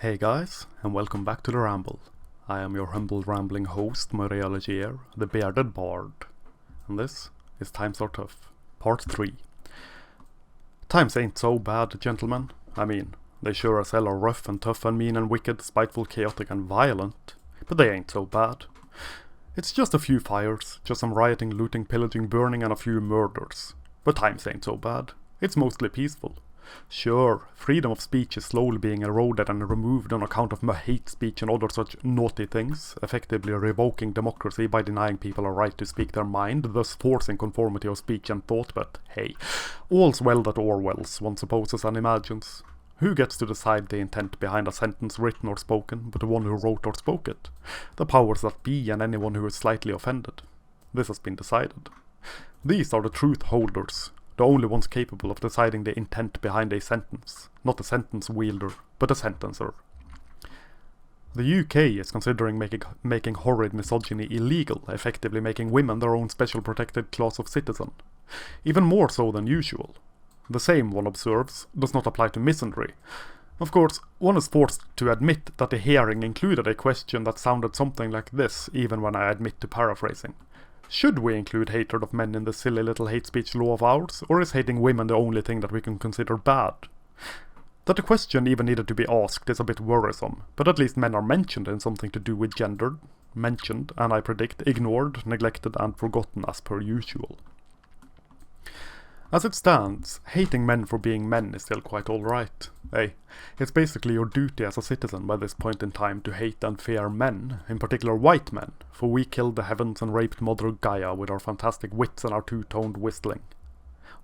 Hey guys, and welcome back to the Ramble. I am your humble rambling host, Mariologier, the bearded bard. And this is Times Are Tough, Part 3. Times ain't so bad, gentlemen. I mean, they sure as hell are rough and tough and mean and wicked, spiteful, chaotic and violent. But they ain't so bad. It's just a few fires, just some rioting, looting, pillaging, burning and a few murders. But times ain't so bad. It's mostly peaceful. Sure, freedom of speech is slowly being eroded and removed on account of hate speech and other such naughty things, effectively revoking democracy by denying people a right to speak their mind, thus forcing conformity of speech and thought, but hey, all's well that Orwell's, one supposes and imagines. Who gets to decide the intent behind a sentence written or spoken, but the one who wrote or spoke it? The powers that be and anyone who is slightly offended. This has been decided. These are the truth holders, the only ones capable of deciding the intent behind a sentence, not the sentence wielder, but the sentencer. The UK is considering making horrid misogyny illegal, effectively making women their own special protected class of citizen. Even more so than usual. The same, one observes, does not apply to misandry. Of course, one is forced to admit that the hearing included a question that sounded something like this, even when I admit to paraphrasing. Should we include hatred of men in this silly little hate speech law of ours, or is hating women the only thing that we can consider bad? That the question even needed to be asked is a bit worrisome, but at least men are mentioned in something to do with gender, mentioned, and I predict ignored, neglected and forgotten as per usual. As it stands, hating men for being men is still quite alright. It's basically your duty as a citizen by this point in time to hate and fear men, in particular white men, for we killed the heavens and raped Mother Gaia with our fantastic wits and our two-toned whistling.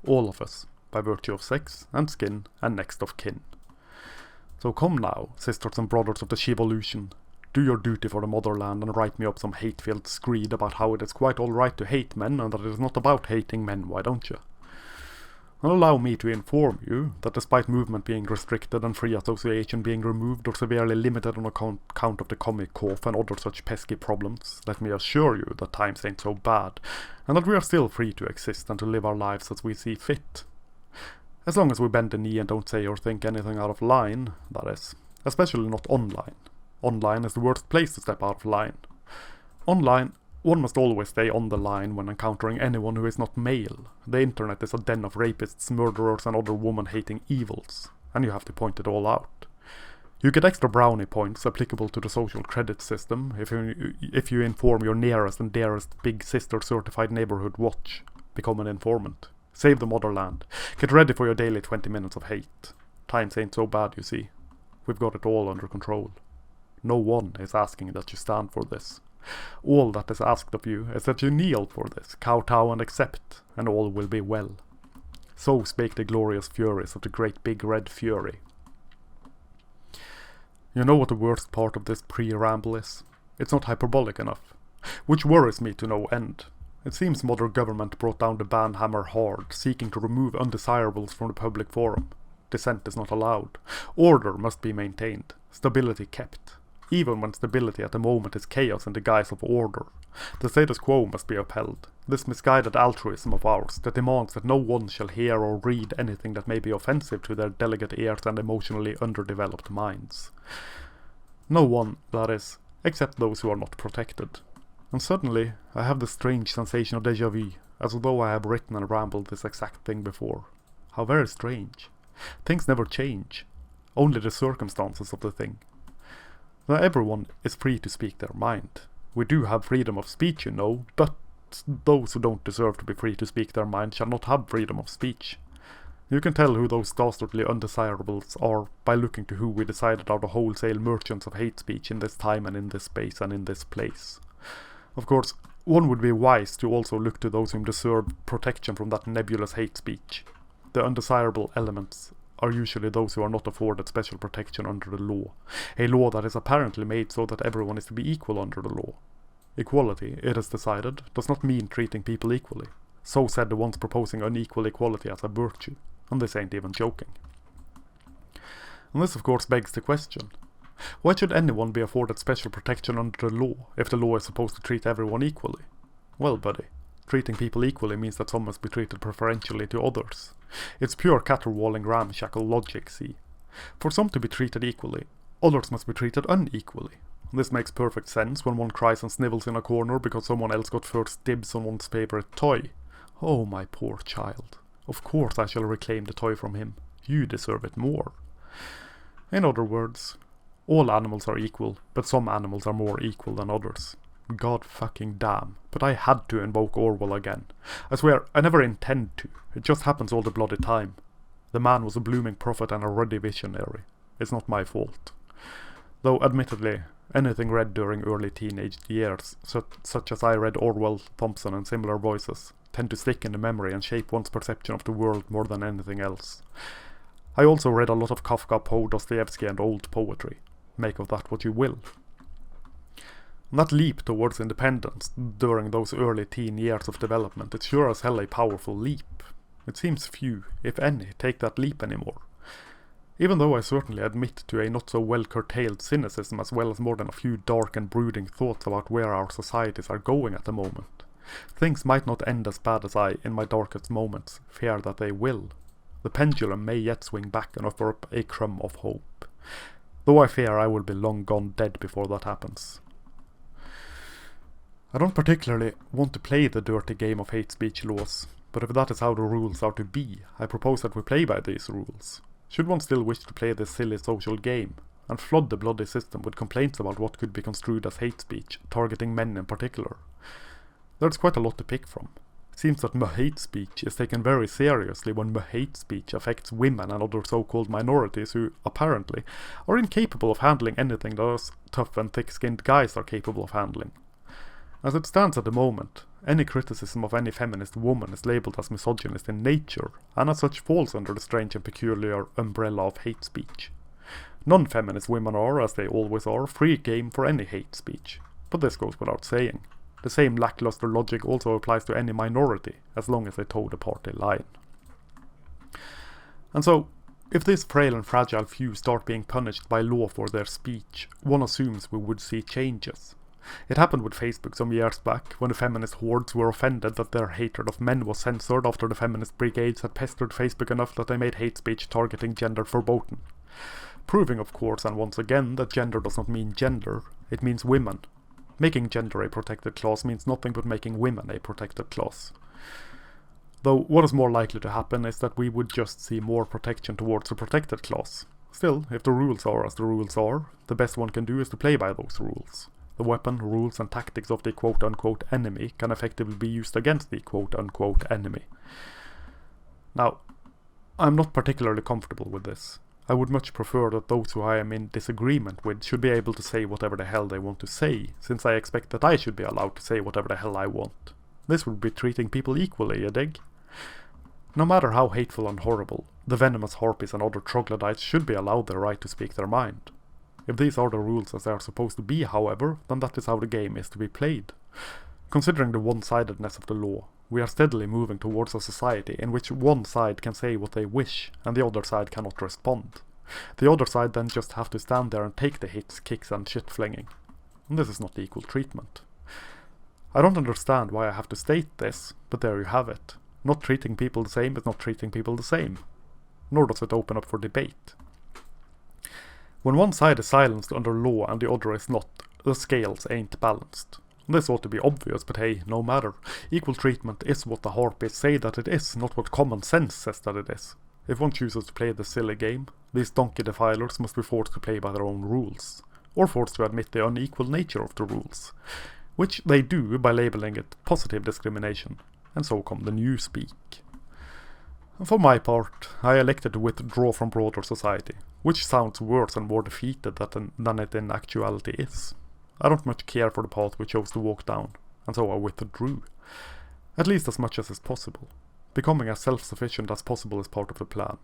All of us, by virtue of sex and skin and next of kin. So come now, sisters and brothers of the Shivolution, do your duty for the motherland and write me up some hate-filled screed about how it is quite alright to hate men and that it is not about hating men, why don't you? And allow me to inform you that despite movement being restricted and free association being removed or severely limited on account of the comic cough and other such pesky problems, let me assure you that times ain't so bad, and that we are still free to exist and to live our lives as we see fit. As long as we bend the knee and don't say or think anything out of line, that is. Especially not online. Online is the worst place to step out of line. Online, one must always stay on the line when encountering anyone who is not male. The internet is a den of rapists, murderers and other woman-hating evils, and you have to point it all out. You get extra brownie points applicable to the social credit system if you inform your nearest and dearest big sister certified neighborhood watch. Become an informant. Save the motherland. Get ready for your daily 20 minutes of hate. Times ain't so bad, you see. We've got it all under control. No one is asking that you stand for this. All that is asked of you is that you kneel for this, kowtow and accept, and all will be well. So spake the glorious furies of the great big red fury. You know what the worst part of this pre-ramble is? It's not hyperbolic enough. Which worries me to no end. It seems modern government brought down the ban hammer hard, seeking to remove undesirables from the public forum. Dissent is not allowed. Order must be maintained. Stability kept. Even when stability at the moment is chaos in the guise of order. The status quo must be upheld. This misguided altruism of ours that demands that no one shall hear or read anything that may be offensive to their delicate ears and emotionally underdeveloped minds. No one, that is, except those who are not protected. And suddenly, I have the strange sensation of déjà vu, as though I have written and rambled this exact thing before. How very strange. Things never change. Only the circumstances of the thing. Now everyone is free to speak their mind. We do have freedom of speech, you know, but those who don't deserve to be free to speak their mind shall not have freedom of speech. You can tell who those dastardly undesirables are by looking to who we decided are the wholesale merchants of hate speech in this time and in this space and in this place. Of course, one would be wise to also look to those whom deserve protection from that nebulous hate speech. The undesirable elements are usually those who are not afforded special protection under the law. A law that is apparently made so that everyone is to be equal under the law. Equality, it is decided, does not mean treating people equally. So said the ones proposing unequal equality as a virtue. And this ain't even joking. And this of course begs the question. Why should anyone be afforded special protection under the law if the law is supposed to treat everyone equally? Well, buddy, treating people equally means that some must be treated preferentially to others. It's pure caterwauling ramshackle logic, see. For some to be treated equally, others must be treated unequally. This makes perfect sense when one cries and snivels in a corner because someone else got first dibs on one's favourite toy. Oh, my poor child. Of course I shall reclaim the toy from him. You deserve it more. In other words, all animals are equal, but some animals are more equal than others. God fucking damn, but I had to invoke Orwell again. I swear, I never intend to. It just happens all the bloody time. The man was a blooming prophet and a ruddy visionary. It's not my fault. Though, admittedly, anything read during early teenage years, such as I read Orwell, Thompson and similar voices, tend to stick in the memory and shape one's perception of the world more than anything else. I also read a lot of Kafka, Poe, Dostoevsky and old poetry. Make of that what you will. And that leap towards independence during those early teen years of development, it's sure as hell a powerful leap. It seems few, if any, take that leap anymore. Even though I certainly admit to a not so well curtailed cynicism as well as more than a few dark and brooding thoughts about where our societies are going at the moment. Things might not end as bad as I, in my darkest moments, fear that they will. The pendulum may yet swing back and offer up a crumb of hope. Though I fear I will be long gone dead before that happens. I don't particularly want to play the dirty game of hate speech laws, but if that is how the rules are to be, I propose that we play by these rules. Should one still wish to play this silly social game, and flood the bloody system with complaints about what could be construed as hate speech, targeting men in particular. There's quite a lot to pick from. It seems that hate speech is taken very seriously when hate speech affects women and other so-called minorities who, apparently, are incapable of handling anything that us tough and thick-skinned guys are capable of handling. As it stands at the moment, any criticism of any feminist woman is labelled as misogynist in nature, and as such falls under the strange and peculiar umbrella of hate speech. Non-feminist women are, as they always are, free game for any hate speech, but this goes without saying. The same lackluster logic also applies to any minority, as long as they toe the party line. And so, if this frail and fragile few start being punished by law for their speech, one assumes we would see changes. It happened with Facebook some years back, when the feminist hordes were offended that their hatred of men was censored after the feminist brigades had pestered Facebook enough that they made hate speech targeting gender verboten. Proving, of course, and once again, that gender does not mean gender, it means women. Making gender a protected class means nothing but making women a protected class. Though what is more likely to happen is that we would just see more protection towards the protected class. Still, if the rules are as the rules are, the best one can do is to play by those rules. The weapon, rules and tactics of the quote-unquote enemy can effectively be used against the quote-unquote enemy. Now, I'm not particularly comfortable with this. I would much prefer that those who I am in disagreement with should be able to say whatever the hell they want to say, since I expect that I should be allowed to say whatever the hell I want. This would be treating people equally, you dig? No matter how hateful and horrible, the venomous harpies and other troglodytes should be allowed the right to speak their mind. If these are the rules as they are supposed to be, however, then that is how the game is to be played. Considering the one-sidedness of the law, we are steadily moving towards a society in which one side can say what they wish, and the other side cannot respond. The other side then just have to stand there and take the hits, kicks and shit-flinging. And this is not equal treatment. I don't understand why I have to state this, but there you have it. Not treating people the same is not treating people the same. Nor does it open up for debate. When one side is silenced under law and the other is not, the scales ain't balanced. This ought to be obvious, but hey, no matter. Equal treatment is what the harpies say that it is, not what common sense says that it is. If one chooses to play this silly game, these donkey defilers must be forced to play by their own rules, or forced to admit the unequal nature of the rules, which they do by labelling it positive discrimination, and so come the newspeak. For my part, I elected to withdraw from broader society, which sounds worse and more defeated than it in actuality is. I don't much care for the path we chose to walk down, and so I withdrew. At least as much as is possible. Becoming as self-sufficient as possible is part of the plan.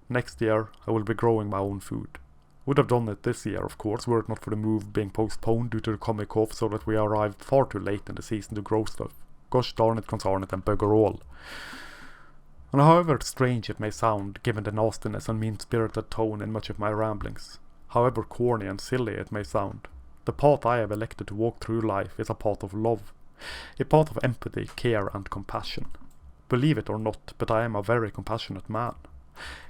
Next year, I will be growing my own food. Would have done it this year, of course, were it not for the move being postponed due to the comic off so that we arrived far too late in the season to grow stuff. Gosh darn it, consarn it, and bugger all. And however strange it may sound, given the nastiness and mean-spirited tone in much of my ramblings, however corny and silly it may sound, the path I have elected to walk through life is a path of love, a path of empathy, care and compassion. Believe it or not, but I am a very compassionate man.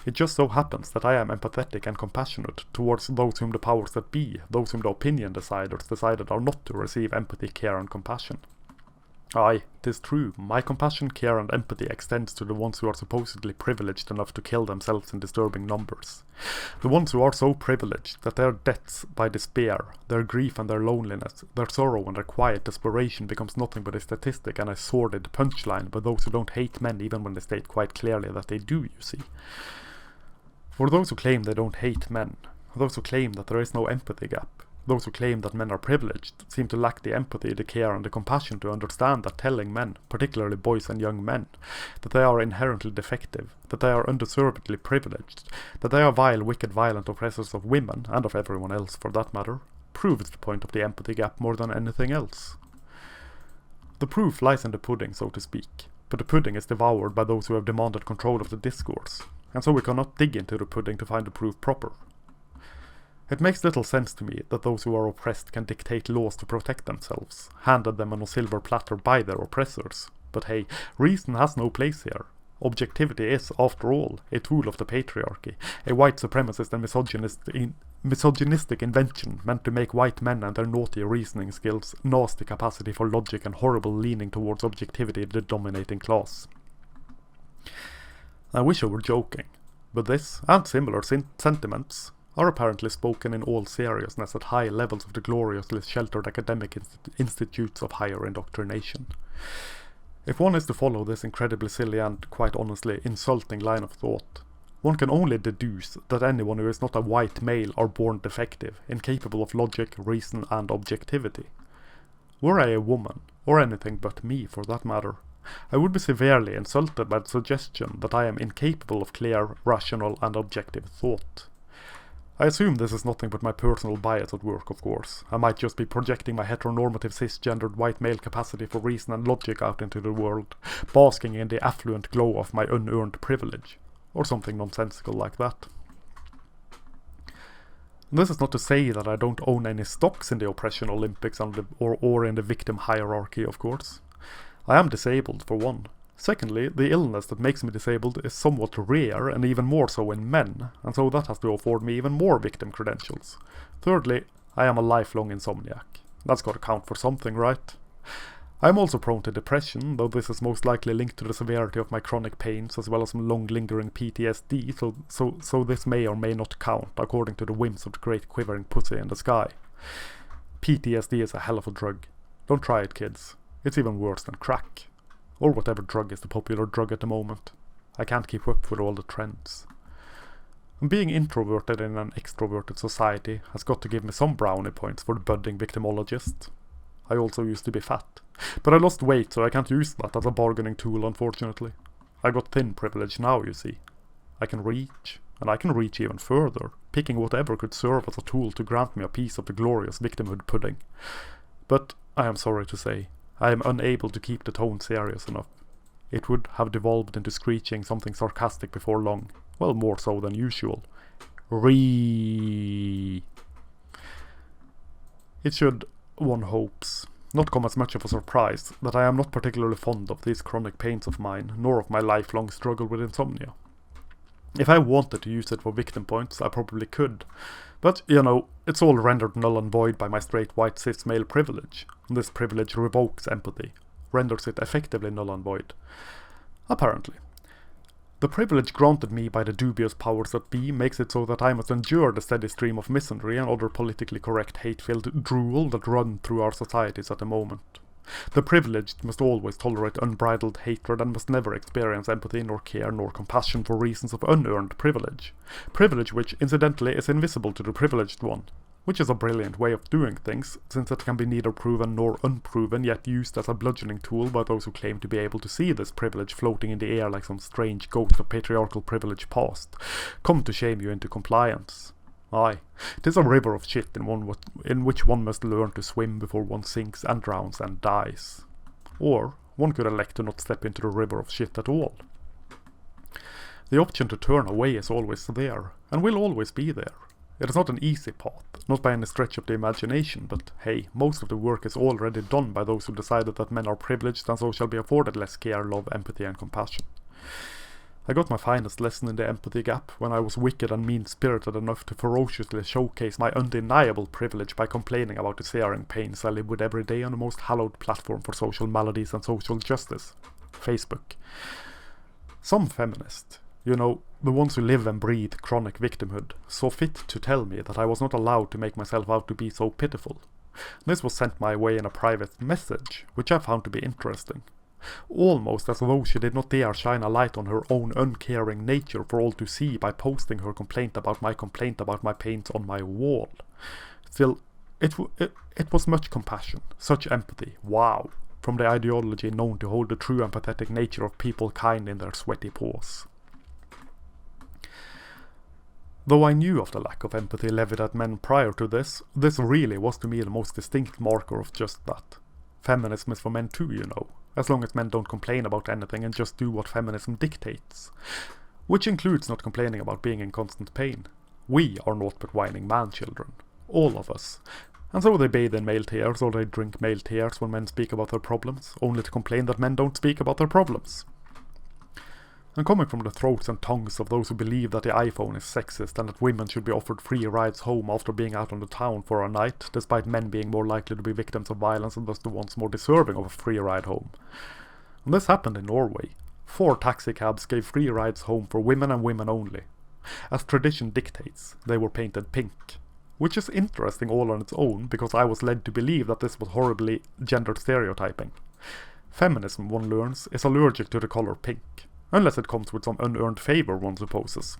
It just so happens that I am empathetic and compassionate towards those whom the powers that be, those whom the opinion deciders decided are not to receive empathy, care and compassion. Aye, 'tis true, my compassion, care and empathy extends to the ones who are supposedly privileged enough to kill themselves in disturbing numbers. The ones who are so privileged that their deaths by despair, their grief and their loneliness, their sorrow and their quiet desperation becomes nothing but a statistic and a sordid punchline by those who don't hate men even when they state quite clearly that they do, you see. For those who claim they don't hate men, those who claim that there is no empathy gap, those who claim that men are privileged seem to lack the empathy, the care and the compassion to understand that telling men, particularly boys and young men, that they are inherently defective, that they are undeservedly privileged, that they are vile, wicked, violent oppressors of women, and of everyone else for that matter, proves the point of the empathy gap more than anything else. The proof lies in the pudding, so to speak, but the pudding is devoured by those who have demanded control of the discourse, and so we cannot dig into the pudding to find the proof proper. It makes little sense to me that those who are oppressed can dictate laws to protect themselves, handed them on a silver platter by their oppressors. But hey, reason has no place here. Objectivity is, after all, a tool of the patriarchy, a white supremacist and misogynistic invention meant to make white men and their naughty reasoning skills, nasty capacity for logic and horrible leaning towards objectivity the dominating class. I wish I were joking, but this, and similar sentiments, are apparently spoken in all seriousness at high levels of the gloriously sheltered academic institutes of higher indoctrination. If one is to follow this incredibly silly and, quite honestly, insulting line of thought, one can only deduce that anyone who is not a white male are born defective, incapable of logic, reason and objectivity. Were I a woman, or anything but me for that matter, I would be severely insulted by the suggestion that I am incapable of clear, rational and objective thought. I assume this is nothing but my personal bias at work, of course. I might just be projecting my heteronormative cisgendered white male capacity for reason and logic out into the world, basking in the affluent glow of my unearned privilege, or something nonsensical like that. This is not to say that I don't own any stocks in the oppression Olympics or in the victim hierarchy, of course. I am disabled, for one. Secondly, the illness that makes me disabled is somewhat rare and even more so in men, and so that has to afford me even more victim credentials. Thirdly, I am a lifelong insomniac. That's gotta count for something, right? I am also prone to depression, though this is most likely linked to the severity of my chronic pains as well as some long-lingering PTSD, so this may or may not count, according to the whims of the great quivering pussy in the sky. PTSD is a hell of a drug. Don't try it, kids. It's even worse than crack. Or whatever drug is the popular drug at the moment. I can't keep up with all the trends. And being introverted in an extroverted society has got to give me some brownie points for the budding victimologist. I also used to be fat, but I lost weight so I can't use that as a bargaining tool, unfortunately. I got thin privilege now, you see. I can reach, and I can reach even further, picking whatever could serve as a tool to grant me a piece of the glorious victimhood pudding. But, I am sorry to say, I am unable to keep the tone serious enough. It would have devolved into screeching something sarcastic before long. Well, more so than usual. It should, one hopes, not come as much of a surprise that I am not particularly fond of these chronic pains of mine, nor of my lifelong struggle with insomnia. If I wanted to use it for victim points, I probably could. But, you know, it's all rendered null and void by my straight white cis male privilege. This privilege revokes empathy, renders it effectively null and void. Apparently. The privilege granted me by the dubious powers that be makes it so that I must endure the steady stream of misandry and other politically correct hate-filled drool that run through our societies at the moment. The privileged must always tolerate unbridled hatred and must never experience empathy nor care nor compassion for reasons of unearned privilege. Privilege which, incidentally, is invisible to the privileged one. Which is a brilliant way of doing things, since it can be neither proven nor unproven, yet used as a bludgeoning tool by those who claim to be able to see this privilege floating in the air like some strange ghost of patriarchal privilege past, come to shame you into compliance. Aye, 'tis a river of shit in which one must learn to swim before one sinks and drowns and dies. Or, one could elect to not step into the river of shit at all. The option to turn away is always there, and will always be there. It is not an easy path, not by any stretch of the imagination, but hey, most of the work is already done by those who decided that men are privileged and so shall be afforded less care, love, empathy and compassion. I got my finest lesson in the empathy gap when I was wicked and mean-spirited enough to ferociously showcase my undeniable privilege by complaining about the searing pains I live with every day on the most hallowed platform for social maladies and social justice, Facebook. Some feminists, you know, the ones who live and breathe chronic victimhood, saw fit to tell me that I was not allowed to make myself out to be so pitiful. This was sent my way in a private message, which I found to be interesting. Almost as though she did not dare shine a light on her own uncaring nature for all to see by posting her complaint about my pains on my wall. Still, it was much compassion, such empathy, wow, from the ideology known to hold the true empathetic nature of people kind in their sweaty paws. Though I knew of the lack of empathy levied at men prior to this really was to me the most distinct marker of just that. Feminism is for men too, you know, as long as men don't complain about anything and just do what feminism dictates. Which includes not complaining about being in constant pain. We are naught but whining man-children. All of us. And so they bathe in male tears or they drink male tears when men speak about their problems, only to complain that men don't speak about their problems. And coming from the throats and tongues of those who believe that the iPhone is sexist and that women should be offered free rides home after being out on the town for a night, despite men being more likely to be victims of violence and thus the ones more deserving of a free ride home. And this happened in Norway. 4 taxi cabs gave free rides home for women and women only. As tradition dictates, they were painted pink. Which is interesting all on its own, because I was led to believe that this was horribly gender stereotyping. Feminism, one learns, is allergic to the color pink. Unless it comes with some unearned favor, one supposes.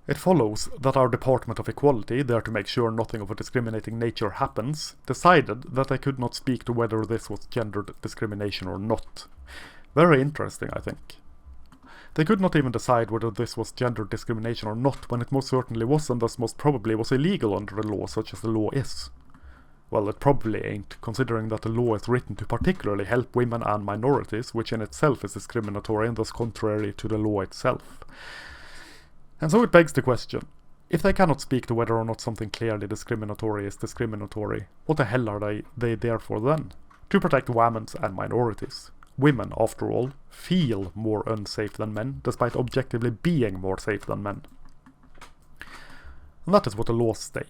It follows that our Department of Equality, there to make sure nothing of a discriminating nature happens, decided that they could not speak to whether this was gendered discrimination or not. Very interesting, I think. They could not even decide whether this was gender discrimination or not, when it most certainly was, and thus most probably was illegal under the law, such as the law is. Well, it probably ain't, considering that the law is written to particularly help women and minorities, which in itself is discriminatory and thus contrary to the law itself. And so it begs the question, if they cannot speak to whether or not something clearly discriminatory is discriminatory, what the hell are they there for then? To protect women and minorities. Women, after all, feel more unsafe than men, despite objectively being more safe than men. And that is what the laws state.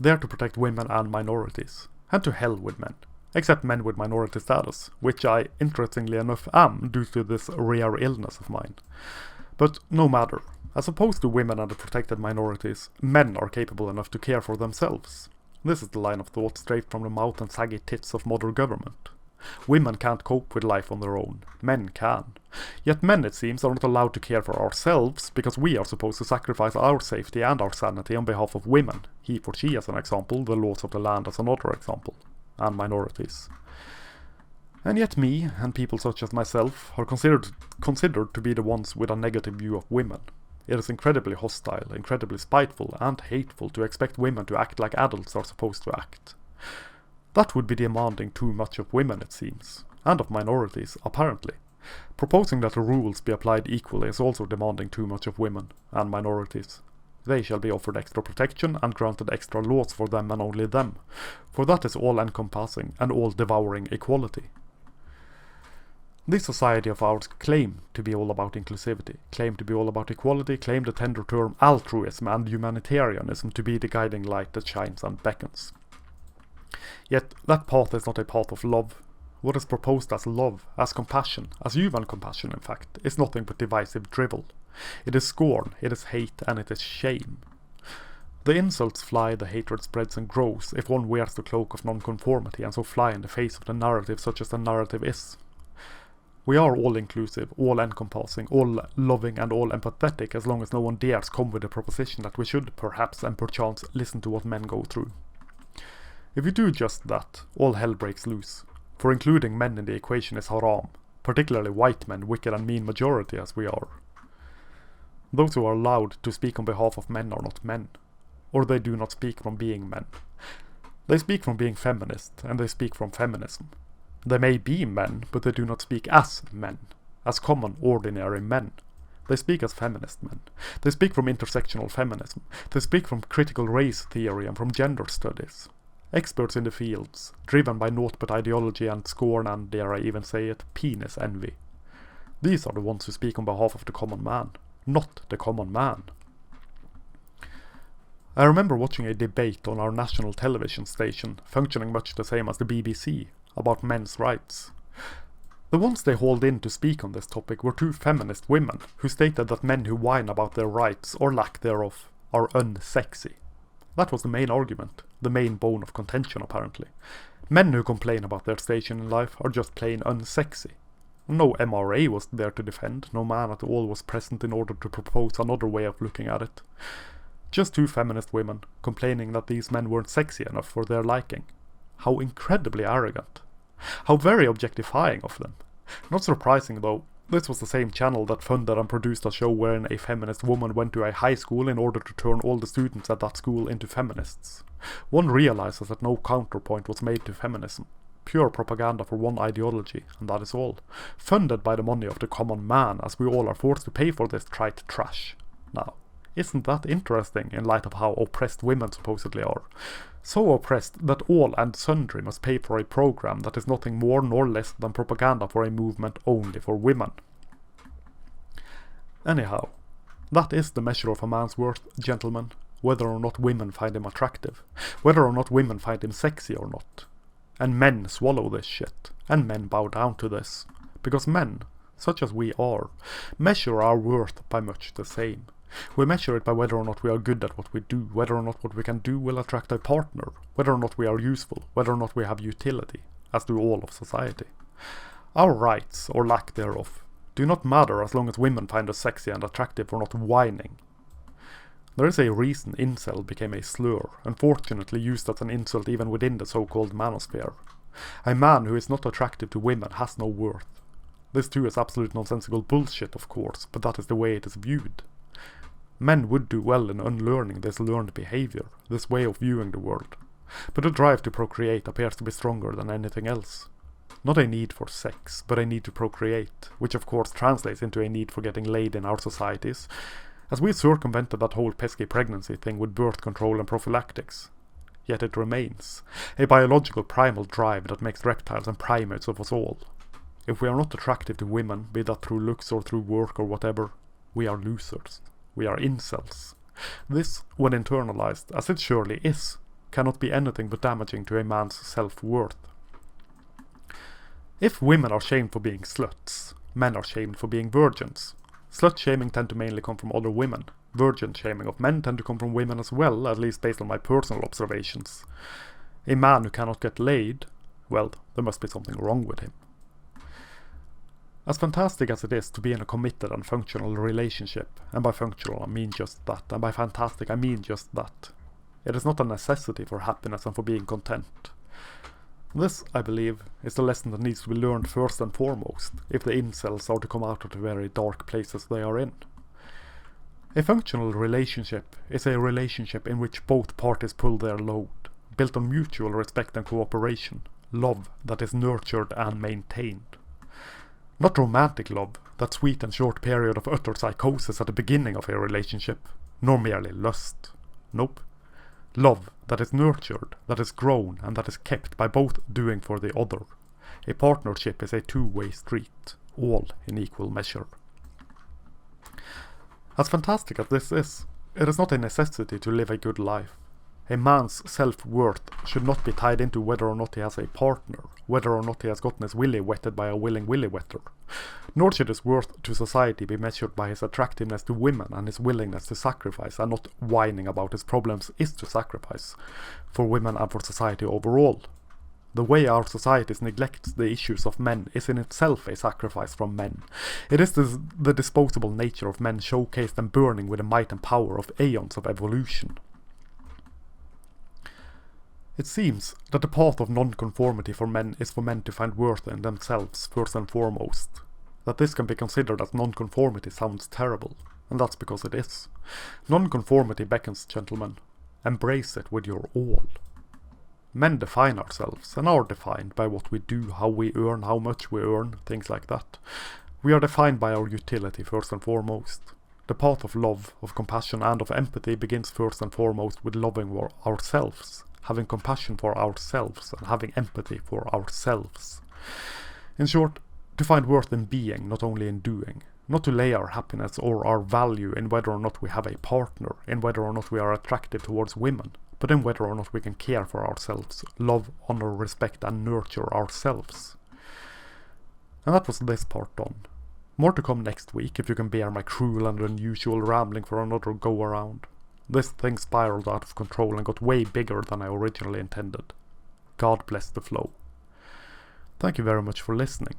There to protect women and minorities. And to hell with men. Except men with minority status, which I, interestingly enough, am due to this rare illness of mine. But no matter. As opposed to women and the protected minorities, men are capable enough to care for themselves. This is the line of thought straight from the mouth and saggy tits of modern government. Women can't cope with life on their own. Men can. Yet men, it seems, are not allowed to care for ourselves, because we are supposed to sacrifice our safety and our sanity on behalf of women. He for she as an example, the laws of the land as another example. And minorities. And yet me, and people such as myself, are considered to be the ones with a negative view of women. It is incredibly hostile, incredibly spiteful, and hateful to expect women to act like adults are supposed to act. That would be demanding too much of women, it seems, and of minorities, apparently. Proposing that the rules be applied equally is also demanding too much of women and minorities. They shall be offered extra protection and granted extra laws for them and only them, for that is all-encompassing and all-devouring equality. This society of ours claim to be all about inclusivity, claim to be all about equality, claim the tender term altruism and humanitarianism to be the guiding light that shines and beckons. Yet that path is not a path of love. What is proposed as love, as compassion, as human compassion in fact, is nothing but divisive drivel. It is scorn, it is hate, and it is shame. The insults fly, the hatred spreads and grows if one wears the cloak of nonconformity and so fly in the face of the narrative such as the narrative is. We are all-inclusive, all-encompassing, all-loving and all-empathetic as long as no one dares come with the proposition that we should, perhaps and perchance, listen to what men go through. If you do just that, all hell breaks loose, for including men in the equation is haram, particularly white men, wicked and mean majority as we are. Those who are allowed to speak on behalf of men are not men, or they do not speak from being men. They speak from being feminist, and they speak from feminism. They may be men, but they do not speak as men, as common, ordinary men. They speak as feminist men. They speak from intersectional feminism. They speak from critical race theory and from gender studies. Experts in the fields, driven by naught but ideology and scorn and, dare I even say it, penis envy. These are the ones who speak on behalf of the common man, not the common man. I remember watching a debate on our national television station, functioning much the same as the BBC, about men's rights. The ones they hauled in to speak on this topic were two feminist women who stated that men who whine about their rights, or lack thereof, are unsexy. That was the main argument, the main bone of contention apparently. Men who complain about their station in life are just plain unsexy. No MRA was there to defend, no man at all was present in order to propose another way of looking at it. Just two feminist women complaining that these men weren't sexy enough for their liking. How incredibly arrogant. How very objectifying of them. Not surprising though, this was the same channel that funded and produced a show wherein a feminist woman went to a high school in order to turn all the students at that school into feminists. One realizes that no counterpoint was made to feminism. Pure propaganda for one ideology, and that is all. Funded by the money of the common man, as we all are forced to pay for this trite trash. Now, isn't that interesting in light of how oppressed women supposedly are? So oppressed that all and sundry must pay for a program that is nothing more nor less than propaganda for a movement only for women. Anyhow, that is the measure of a man's worth, gentlemen, whether or not women find him attractive, whether or not women find him sexy or not. And men swallow this shit, and men bow down to this, because men, such as we are, measure our worth by much the same. We measure it by whether or not we are good at what we do, whether or not what we can do will attract a partner, whether or not we are useful, whether or not we have utility, as do all of society. Our rights, or lack thereof, do not matter as long as women find us sexy and attractive for not whining. There is a reason incel became a slur, unfortunately used as an insult even within the so-called manosphere. A man who is not attractive to women has no worth. This too is absolute nonsensical bullshit, of course, but that is the way it is viewed. Men would do well in unlearning this learned behavior, this way of viewing the world. But the drive to procreate appears to be stronger than anything else. Not a need for sex, but a need to procreate, which of course translates into a need for getting laid in our societies, as we circumvented that whole pesky pregnancy thing with birth control and prophylactics. Yet it remains, a biological primal drive that makes reptiles and primates of us all. If we are not attractive to women, be that through looks or through work or whatever, we are losers. We are incels. This, when internalized, as it surely is, cannot be anything but damaging to a man's self-worth. If women are shamed for being sluts, men are shamed for being virgins. Slut-shaming tend to mainly come from other women. Virgin-shaming of men tend to come from women as well, at least based on my personal observations. A man who cannot get laid, well, there must be something wrong with him. As fantastic as it is to be in a committed and functional relationship, and by functional I mean just that, and by fantastic I mean just that, it is not a necessity for happiness and for being content. This, I believe, is the lesson that needs to be learned first and foremost, if the incels are to come out of the very dark places they are in. A functional relationship is a relationship in which both parties pull their load, built on mutual respect and cooperation, love that is nurtured and maintained. Not romantic love, that sweet and short period of utter psychosis at the beginning of a relationship, nor merely lust. Nope. Love that is nurtured, that is grown, and that is kept by both doing for the other. A partnership is a two-way street, all in equal measure. As fantastic as this is, it is not a necessity to live a good life. A man's self-worth should not be tied into whether or not he has a partner, whether or not he has gotten his willy wetted by a willing willy wetter. Nor should his worth to society be measured by his attractiveness to women and his willingness to sacrifice, and not whining about his problems is to sacrifice, for women and for society overall. The way our societies neglect the issues of men is in itself a sacrifice from men. It is the disposable nature of men showcased and burning with the might and power of aeons of evolution. It seems that the path of non-conformity for men is for men to find worth in themselves first and foremost. That this can be considered as non-conformity sounds terrible, and that's because it is. Non-conformity beckons, gentlemen. Embrace it with your all. Men define ourselves, and are defined by what we do, how we earn, how much we earn, things like that. We are defined by our utility first and foremost. The path of love, of compassion and of empathy begins first and foremost with loving ourselves, having compassion for ourselves and having empathy for ourselves. In short, To find worth in being, not only in doing. Not to lay our happiness or our value in whether or not we have a partner, in whether or not we are attractive towards women, but in whether or not we can care for ourselves, love, honor, respect, and nurture ourselves. And that was this part done. More to come next week, if you can bear my cruel and unusual rambling for another go-around. This thing spiraled out of control and got way bigger than I originally intended. God bless the flow. Thank you very much for listening.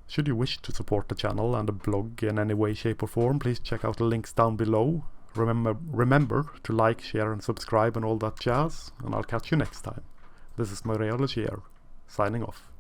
Should you wish to support the channel and the blog in any way, shape or form, please check out the links down below. Remember to like, share and subscribe and all that jazz, and I'll catch you next time. This is Maria Legier, signing off.